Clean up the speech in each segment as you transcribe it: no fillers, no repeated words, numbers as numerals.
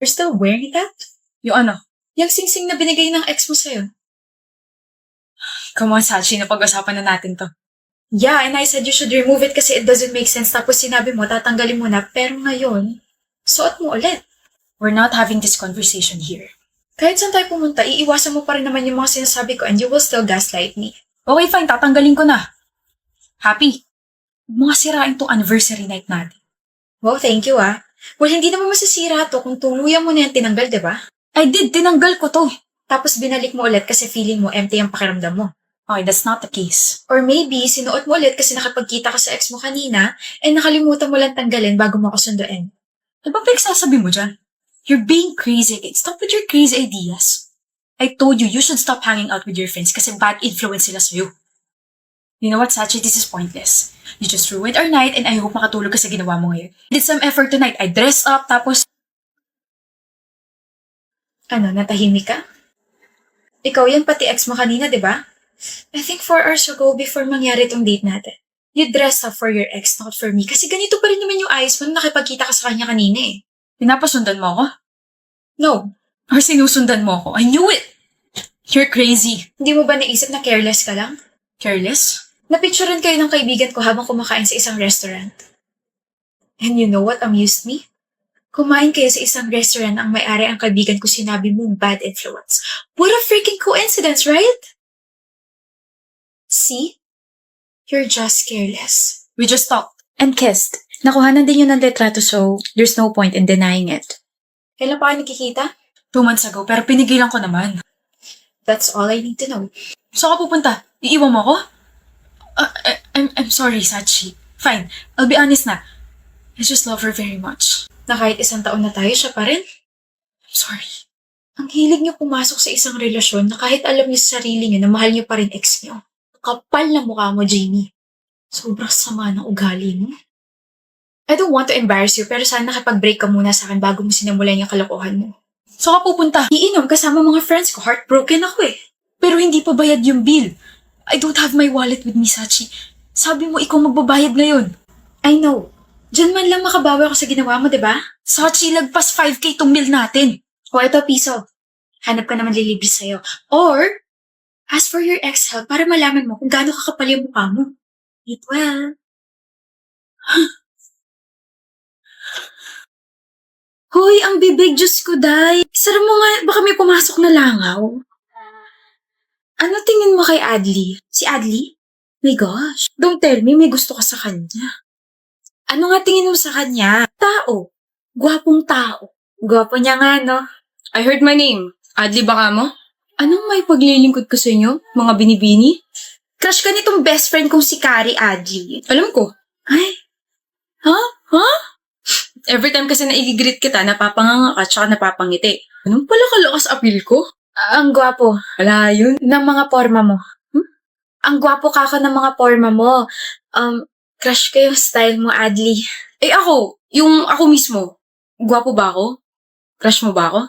You're still wearing that? Yung ano? Yung singsing na binigay ng ex mo sa'yo. Come on, Sachi, napag-usapan na natin to. Yeah, and I said you should remove it kasi it doesn't make sense. Tapos sinabi mo, tatanggalin mo na. Pero ngayon, suot mo ulit. We're not having this conversation here. Kahit saan tayo pumunta, iiwasan mo pa rin naman yung mga sinasabi ko and you will still gaslight me. Okay, fine, tatanggalin ko na. Happy. Huwag mo nga sirain tong anniversary night natin. Wow, thank you ah. Well, hindi naman masisira to kung tuluyan mo na yan tinanggal, diba? I did, tinanggal ko to. Tapos binalik mo ulit kasi feeling mo empty ang pakiramdam mo. Okay, that's not the case. Or maybe, sinuot mo ulit kasi nakapagkita ka sa ex mo kanina and nakalimutan mo lang tanggalin bago mo ako sunduin. Ano ba pinagsasabi mo dyan? You're being crazy again. Stop with your crazy ideas. I told you, you should stop hanging out with your friends kasi bad influence sila sa'yo. You know what, Sachi? This is pointless. You just ruined our night and I hope makatulog ka sa ginawa mo ngayon. I did some effort tonight. I dressed up, tapos... Ano, natahimik ka? Ikaw yan pati ex mo kanina, di ba? I think 4 hours ago before mangyari tong date natin. You dressed up for your ex, not for me. Kasi ganito pa rin naman yung ayos mo nung nakipagkita ka sa kanya kanina eh. Pinapasundan mo ako? No. Or sinusundan mo ako? I knew it! You're crazy. Hindi mo ba naisip na careless ka lang? Careless? Napicturean kayo ng kaibigan ko habang kumakain sa isang restaurant. And you know what amused me? Kumain kayo sa isang restaurant ang may-ari ang kaibigan ko sinabi mong bad influence. What a freaking coincidence, right? See? You're just careless. We just talked. And kissed. Nakuhanan din yun ng litrato so there's no point in denying it. Kailan pa kayo nagkikita? 2 months ago, pero pinigilan ko naman. That's all I need to know. Saan ka pupunta? Iiwan mo ako? I'm sorry, Sachi. Fine, I'll be honest na. I just love her very much. Na kahit 1 taon na tayo, siya pa rin. I'm sorry. Ang hilig niyo pumasok sa isang relasyon na kahit alam niyo sa sarili niyo na mahal niyo pa rin ex niyo. Kapal na mukha mo, Jamie. Sobrang sama ng ugali mo. I don't want to embarrass you, pero sana nakipag-break ka muna sa akin bago mo sinimulan yung kalokohan mo. Saan ka pupunta? Iinom kasama mga friends ko. Heartbroken ako eh. Pero hindi pa bayad yung bill. I don't have my wallet with me, Sachi. Sabi mo ikaw magbabayad ngayon. I know. Diyan man lang makabawi ako sa ginawa mo, diba? Sachi, lagpas 5K tong bill natin. O ito, piso. Hanap ka naman lilibre sa'yo. Or, ask for your ex-help para malaman mo kung gaano kakapal yung mukha mo. Eat well. Hoy, ang bibig, Diyos ko, day. Sara mo nga, baka may pumasok na langaw. Ano tingin mo kay Adli? Si Adli? My gosh, don't tell me may gusto ka sa kanya. Ano nga tingin mo sa kanya? Tao. Gwapong tao. Gwapo niya nga, no? I heard my name. Adli baka mo? Anong may paglilingkod ko sa inyo? Mga binibini? Crush ka nitong best friend kong si Kari Adli. Alam ko. Ay? Ha? Ha? Every time kasi naigigreet kita, napapanganga ka tsaka napapangiti. Anong pala kalakas appeal ko? Ang gwapo. Wala yun. Ng mga forma mo. Ang gwapo ka ng mga forma mo. Crush ko yung style mo, Adli. Eh ako, yung ako mismo, gwapo ba ako? Crush mo ba ako?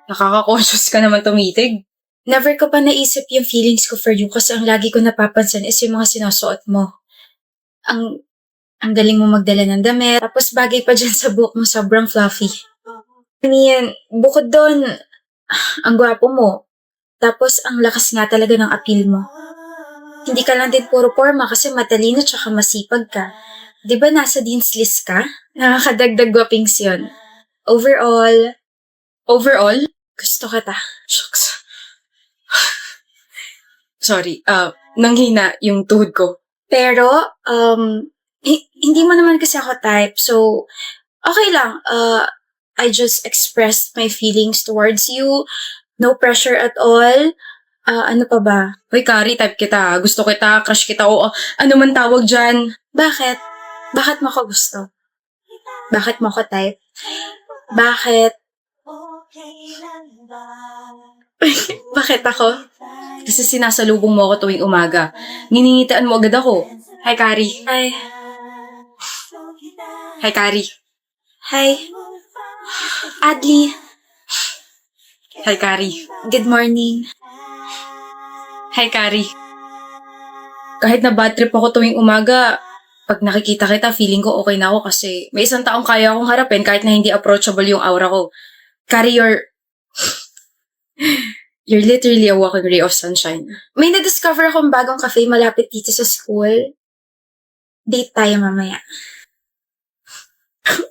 Nakaka-conscious ka naman tumitig. Never ko pa naisip yung feelings ko for you kasi ang lagi ko napapansin is yung mga sinusuot mo. Ang galing mo magdala ng damit, tapos bagay pa dyan sa buhok mo, sobrang fluffy. I mean, bukod doon, ang gwapo mo. Tapos ang lakas nga talaga ng appeal mo. Hindi ka lang din puro forma kasi matalino tsaka masipag ka. Di ba nasa dean's list ka? Nakakadagdag gwapings yun. Overall, gusto ka ta. Shucks. Sorry, nanghina yung tuhod ko. Pero, hindi mo naman kasi ako type, so, okay lang. I just expressed my feelings towards you. No pressure at all. Ano pa ba? Hoy, Kari, type kita. Gusto kita, crush kita, o ano man tawag dyan. Bakit? Bakit mo ako gusto? Bakit mo ako type? Bakit? Bakit ako? Kasi sinasalubong mo ako tuwing umaga. Niningitaan mo agad ako. Hi, Kari. Hi. Hi, Kari. Hi. Adli. Hi, Kari. Good morning. Hi, Kari. Kahit na bad trip ako tuwing umaga, Pag nakikita kita, feeling ko okay na ako kasi may isang taong kaya akong harapin kahit na hindi approachable yung aura ko. Carry You're literally a walking ray of sunshine. May na-discover akong bagong cafe malapit dito sa school. Date tayo mamaya.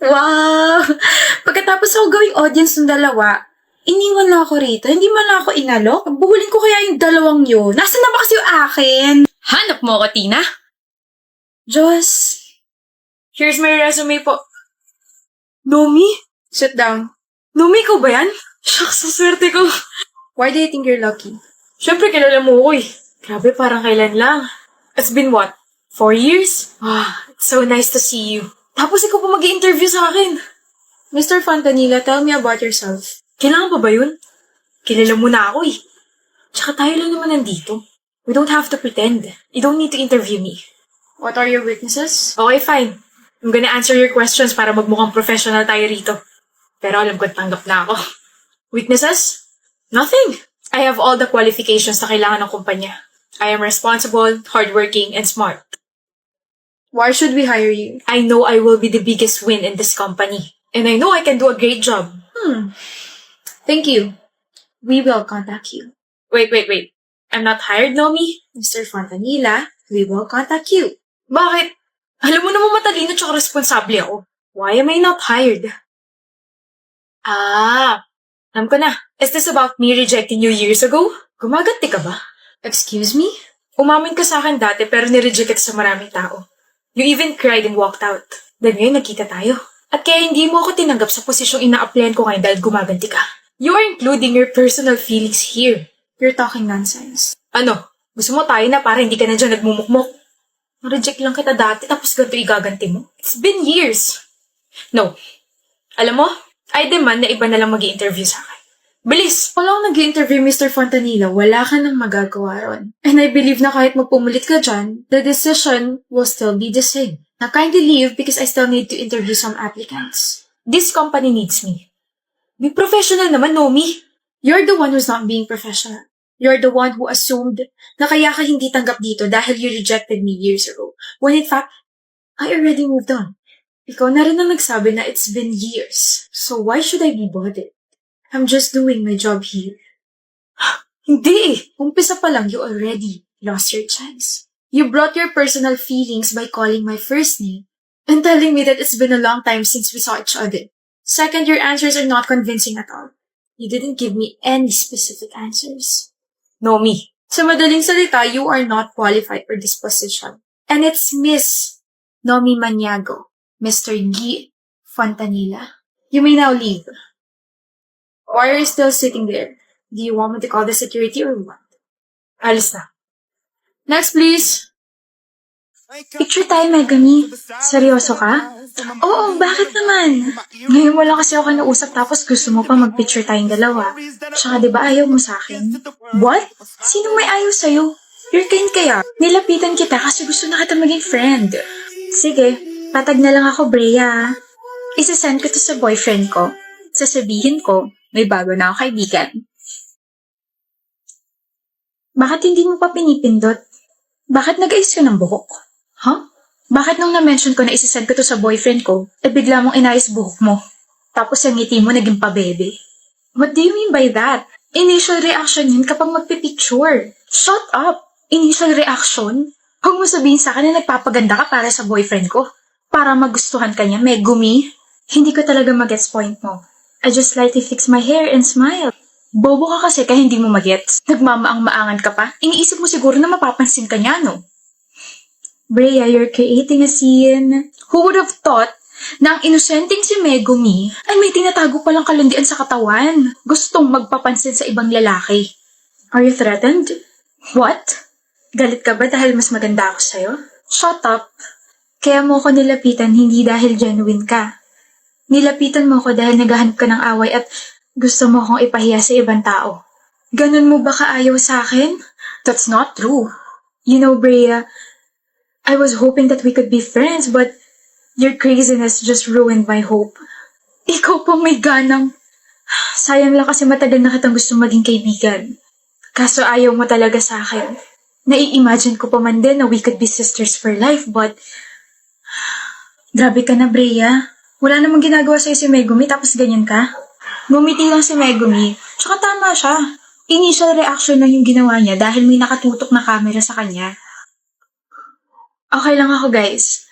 Wow! Pagkatapos ako gawing audience ng dalawa, iniwan lang ako rito. Hindi man lang ako inalok. Buhulin ko kaya yung dalawang yun. Nasaan na ba kasi yung akin? Hanap mo ako, Tina? Diyos. Here's my resume po. Nomi? Sit down. Nomi, ikaw ba yan? Shucks, sa swerte ko. Why do you think you're lucky? Siyempre, kilala mo ko eh. Grabe, parang kailan lang. It's been what? 4 years? It's so nice to see you. Tapos ikaw pa mag-i-interview sa akin. Mr. Fontanilla, tell me about yourself. Kailangan pa ba yun? Kilala mo na ako eh. Tsaka tayo lang naman nandito. We don't have to pretend. You don't need to interview me. What are your weaknesses? Okay, fine. I'm gonna answer your questions para magmukhang professional tayo rito. Pero alam ko tanggap na ako. Weaknesses? Nothing. I have all the qualifications na kailangan ng kumpanya. I am responsible, hardworking, and smart. Why should we hire you? I know I will be the biggest win in this company. And I know I can do a great job. Thank you. We will contact you. Wait. I'm not hired, Nomi? Mr. Fontanilla, we will contact you. Bakit? Alam mo naman matalino tsaka responsable ako. Why am I not hired? Alam ko na. Is this about me rejecting you years ago? Gumaganti ka ba? Excuse me? Umamin ka sa akin dati pero nireject ka sa maraming tao. You even cried and walked out. Then ngayon nagkita tayo. At kaya hindi mo ako tinanggap sa posisyong ina-applyan ko ngayon dahil gumaganti ka. You are including your personal feelings here. You're talking nonsense. Ano? Gusto mo tayo na para hindi ka na dyan nagmumukmok? Na-reject lang kita dati tapos ganito igaganti mo? It's been years. No. Alam mo, I demand na iba na lang mag-i-interview sa akin. Bilis! Walang nag-interview, Mr. Fontanilla, wala ka nang magagawa ron. And I believe na kahit magpumulit ka dyan, the decision will still be the same. Now kindly leave because I still need to interview some applicants. This company needs me. Be professional naman, Nomi. You're the one who's not being professional. You're the one who assumed na kaya ka hindi tanggap dito dahil you rejected me years ago. When in fact, I already moved on. Ikaw na rin ang nagsabi na it's been years. So why should I be bothered? I'm just doing my job here. Hindi eh. Umpisa pa lang, you already lost your chance. You brought your personal feelings by calling my first name and telling me that it's been a long time since we saw each other. Second, your answers are not convincing at all. You didn't give me any specific answers. Nomi. Sa madaling salita, you are not qualified for this position. And it's Miss Nomi Maniago, Mr. Guy Fontanilla. You may now leave. Why are you still sitting there? Do you want me to call the security or what? Alis na. Next, please. Picture tayo, Megami. Seryoso ka? Oo, bakit naman? Ngayon wala kasi ako nausap tapos gusto mo pa mag-picture tayong dalawa. Tsaka diba ayaw mo sa akin? What? Sino may ayaw sa'yo? You're kind kaya. Nilapitan kita kasi gusto na kita maging friend. Sige, patag na lang ako, Brea. Isasend ko to sa boyfriend ko. Sasabihin ko, may bago na ako kaibigan. Bakit hindi mo pa pinipindot? Bakit nag-ayos ka ng buhok? Huh? Bakit nung na-mention ko na isasend ko to sa boyfriend ko, bigla mong inayos buhok mo? Tapos yung ngiti mo naging pabebe. What do you mean by that? Initial reaction yun kapag magpipicture. Shut up! Initial reaction? Huwag mo sabihin sa akin na nagpapaganda ka para sa boyfriend ko. Para magustuhan ka niya, Megumi. Hindi ko talaga magets point mo. I just lightly fix my hair and smile. Bobo ka kasi kaya hindi mo magets. Nagmamaang-maangan ka pa. Iniisip mo siguro na mapapansin ka niya, no? Brea, you're creating a scene. Who would have thought na ang inosenteng si Megumi ay may tinatago palang kalandian sa katawan. Gustong magpapansin sa ibang lalaki. Are you threatened? What? Galit ka ba dahil mas maganda ako sa'yo? Shut up. Kaya mo ko nilapitan hindi dahil genuine ka. Nilapitan mo ko dahil naghahanap ka ng away at gusto mo akong ipahiya sa ibang tao. Ganun mo ba kaayaw sa akin? That's not true. You know, Brea, I was hoping that we could be friends, but your craziness just ruined my hope. Ikaw pang may ganang. Sayang lang kasi matagal na kitang gusto maging kaibigan. Kaso ayaw mo talaga sa akin. Nai-imagine ko pa man din na we could be sisters for life, but Grabe ka na, Brea. Wala namang ginagawa sa'yo si Megumi tapos ganyan ka? Ngumiti lang si Megumi. Tsaka tama siya. Initial reaction lang yung ginawa niya dahil may nakatutok na camera sa kanya. Okay lang ako, guys.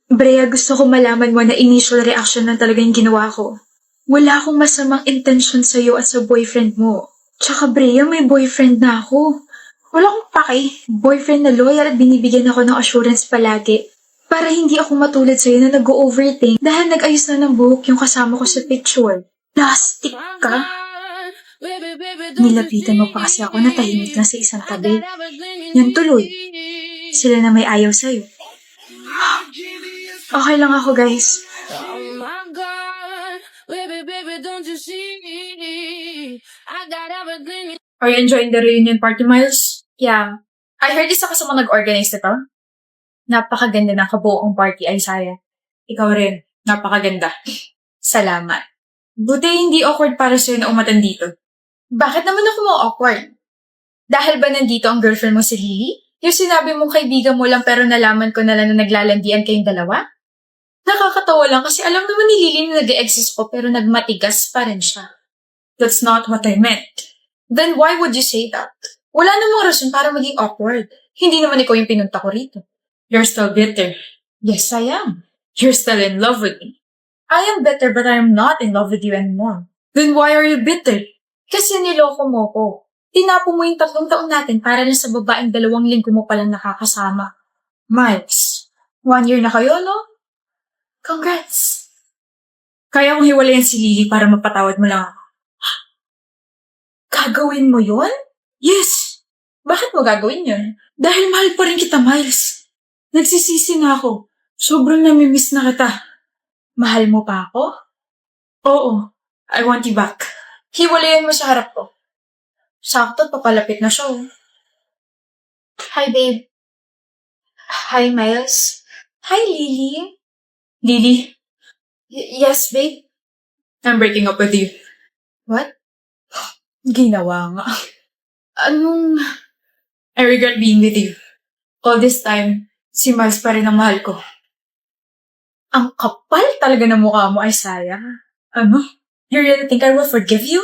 Brea, gusto ko malaman mo na initial reaction lang talaga yung ginawa ko. Wala akong masamang intention sa'yo at sa boyfriend mo. Tsaka Brea, may boyfriend na ako. Wala akong pake. Boyfriend na loyal at binibigyan ako ng assurance palagi. Para hindi ako matulad sa'yo na nag-overthink dahil nag-ayos na ng buhok yung kasama ko sa picture. Plastic ka? Nilapitan mo pa kasi ako na tahimik lang sa isang tabi. Yan tuloy. Sila na may ayaw sa'yo. Okay lang ako, guys. Are you enjoying the reunion party, Miles? Yeah. I heard isa ka sa mga nag-organize nito. Napakaganda ng kabuoang party, Isaiah. Ikaw rin. Napakaganda. Salamat. Buti hindi awkward para sa'yo na umatan dito. Bakit naman ako mo awkward? Dahil ba nandito ang girlfriend mo si Lily? Yung sinabi mong kaibigan mo lang pero nalaman ko na lang na naglalandian kayong dalawa? Nakakatawa lang kasi alam naman ni Lily na nag-exist ko pero nagmatigas pa rin siya. That's not what I meant. Then why would you say that? Wala namang rason para maging awkward. Hindi naman ikaw yung pinunta ko rito. You're still bitter. Yes, I am. You're still in love with me. I am bitter but I am not in love with you anymore. Then why are you bitter? Kasi niloko mo ko. Tinapo mo yung 3 taon natin para lang sa babaeng 2 linggo mo palang nakakasama. Miles, 1 year na kayo, no? Congrats! Kaya kong hiwalayan si Lily para mapatawad mo lang ako. Gagawin mo yun? Yes! Bakit mo gagawin yun? Dahil mahal pa rin kita, Miles. Nagsisisi na ako. Sobrang namimiss na kita. Mahal mo pa ako? Oo. I want you back. Hiwalayan mo sa harap ko. Sakto, papalapit na siya. Hi, babe. Hi, Miles. Hi, Lily. Lily, Yes, babe. I'm breaking up with you. What? Ginawa nga. Anong... I regret being with you. All this time, si Miles pa rin ang mahal ko. Ang kapal talaga ng mukha mo, Isaiah. Ano? You really think I will forgive you?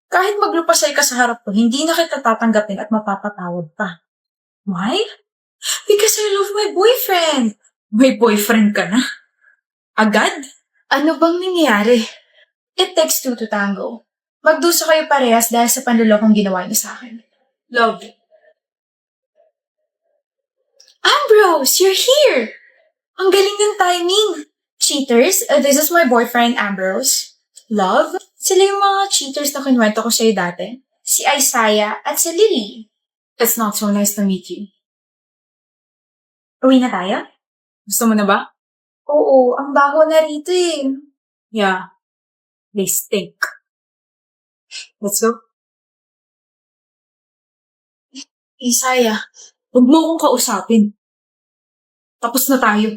Kahit maglupasay ka sa harap ko, hindi na kita tatanggapin at mapapatawad pa. Why? Because I love my boyfriend. May boyfriend ka na? Agad? Ano bang nangyayari? It takes 2 to tango. Magdusa kayo parehas dahil sa panlulokong ginawa niyo sa akin. Love. Ambrose, you're here! Ang galing ng timing. Cheaters, this is my boyfriend, Ambrose. Love, sila yung mga cheaters na kinuwento ko sa'yo dati. Si Isaiah at si Lily. It's not so nice to meet you. Uwi na tayo? Gusto mo na ba? Oo, ang baho na rito eh. Yeah. They stink. Let's go. Isaiah, Huwag mo akong kausapin. Tapos na tayo.